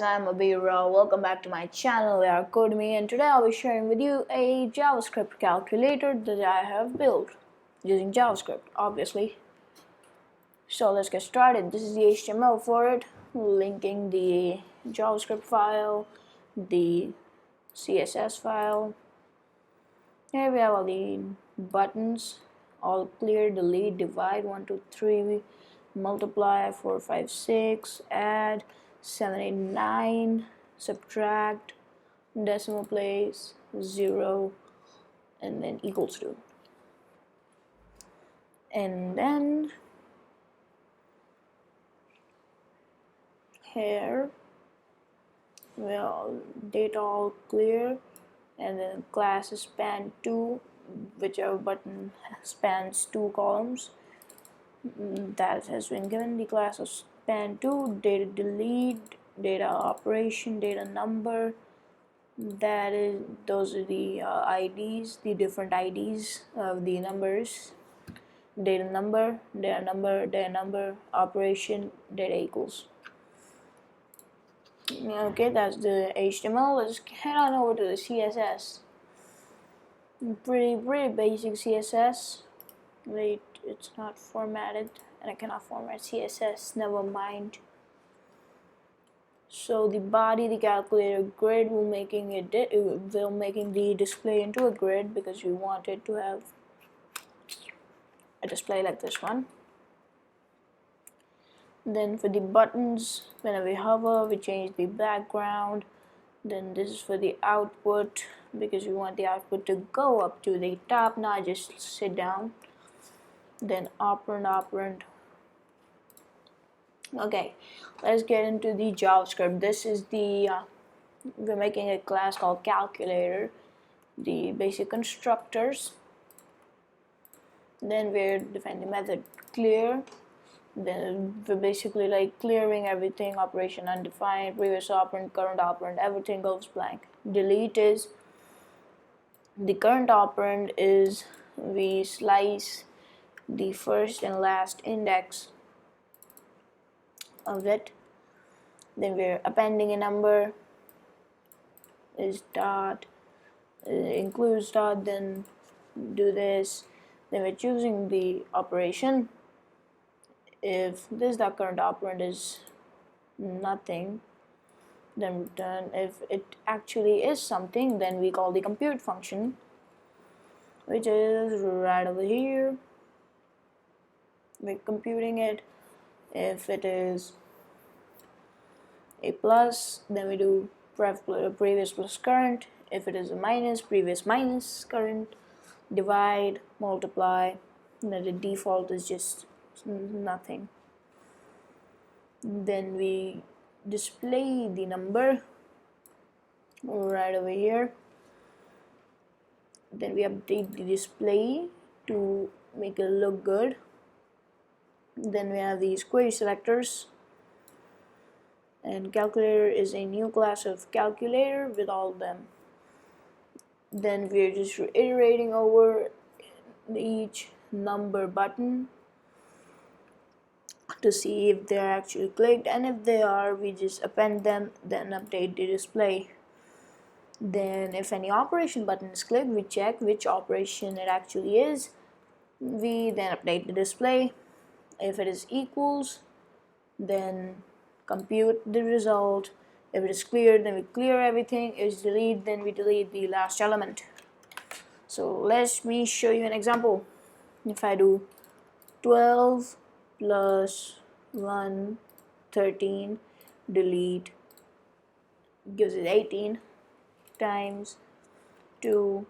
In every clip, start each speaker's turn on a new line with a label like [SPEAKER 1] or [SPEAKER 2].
[SPEAKER 1] I'm Abeer Rao. Welcome back to my channel, Code Me, and today I'll be sharing with you a JavaScript calculator that I have built using JavaScript, obviously. So let's get started. This is the HTML for it, linking the JavaScript file, the CSS file. Here we have all the buttons, all clear, delete, divide, 1, 2, 3, multiply, 4, 5, 6, add, 7, 8, 9, subtract, decimal place, 0, and then equals to. And then here, well, data all clear, and then class span 2, whichever button spans 2 columns. That has been given. The class of span 2, data delete, data operation, data number. Those are the IDs, the different IDs of the numbers. Data number, data number, data number, operation, data equals. Okay, that's the HTML. Let's head on over to the CSS. Pretty basic CSS. Wait, it's not formatted, and I cannot format CSS. Never mind. So the body, the calculator grid, will making the display into a grid because we want it to have a display like this one. Then for the buttons, whenever we hover, we change the background. Then this is for the output because we want the output to go up to the top, not just sit down. Then operand. Okay, let's get into the JavaScript. This is the we're making a class called calculator, the basic constructors. Then we're defining the method clear. Then we're basically like clearing everything, operation undefined, previous operand, current operand, everything goes blank. Delete is the current operand is we slice the first and last index of it. Then we're appending a number is dot, includes dot, then do this. Then we're choosing the operation. If this the current operand is nothing, then return. If it actually is something, then we call the compute function, which is right over here. We're computing it. If it is a plus, then we do previous plus current. If it is a minus, previous minus current. Divide, multiply. Then the default is just nothing. Then we display the number right over here. Then we update the display to make it look good. Then we have these query selectors, and calculator is a new class of calculator with all of them. Then we're just iterating over each number button to see if they're actually clicked, and if they are, we just append them, then update the display. Then if any operation button is clicked, we check which operation it actually is. We then update the display. If it is equals, then compute the result. If it is clear, then we clear everything. If it's delete, then we delete the last element. So let me show you an example. If I do 12 plus 1, 13, delete, gives it 18, times 2,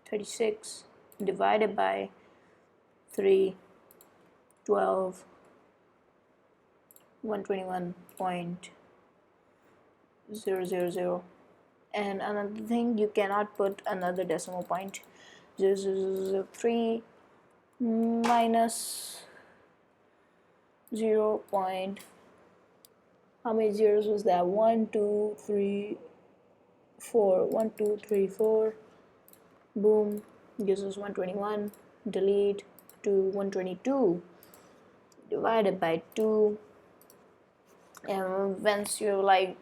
[SPEAKER 1] 36, divided by 3, 12, 121.000. And another thing, you cannot put another decimal point. 0.003 minus 0. How many zeros was that? 1, 2, 3, 4. 1, 2, 3, 4. Boom, gives us 121. Delete to 122. Divided by 2, And once you're like,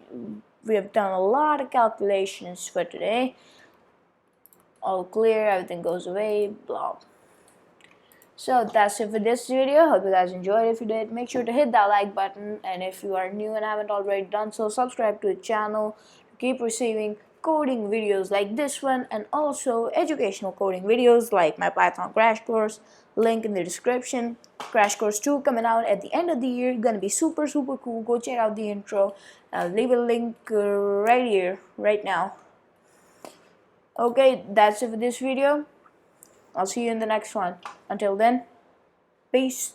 [SPEAKER 1] we have done a lot of calculations for today, all clear, everything goes away, blah. So that's it for this video. Hope you guys enjoyed. If you did, make sure to hit that like button, and if you are new and haven't already done so, subscribe to the channel to keep receiving coding videos like this one, and also educational coding videos like my Python crash course, link in the description. Crash course 2 coming out at the end of the year, gonna be super cool. Go check out the intro. I'll leave a link right here right now. Okay, that's it for this video. I'll see you in the next one. Until then, peace.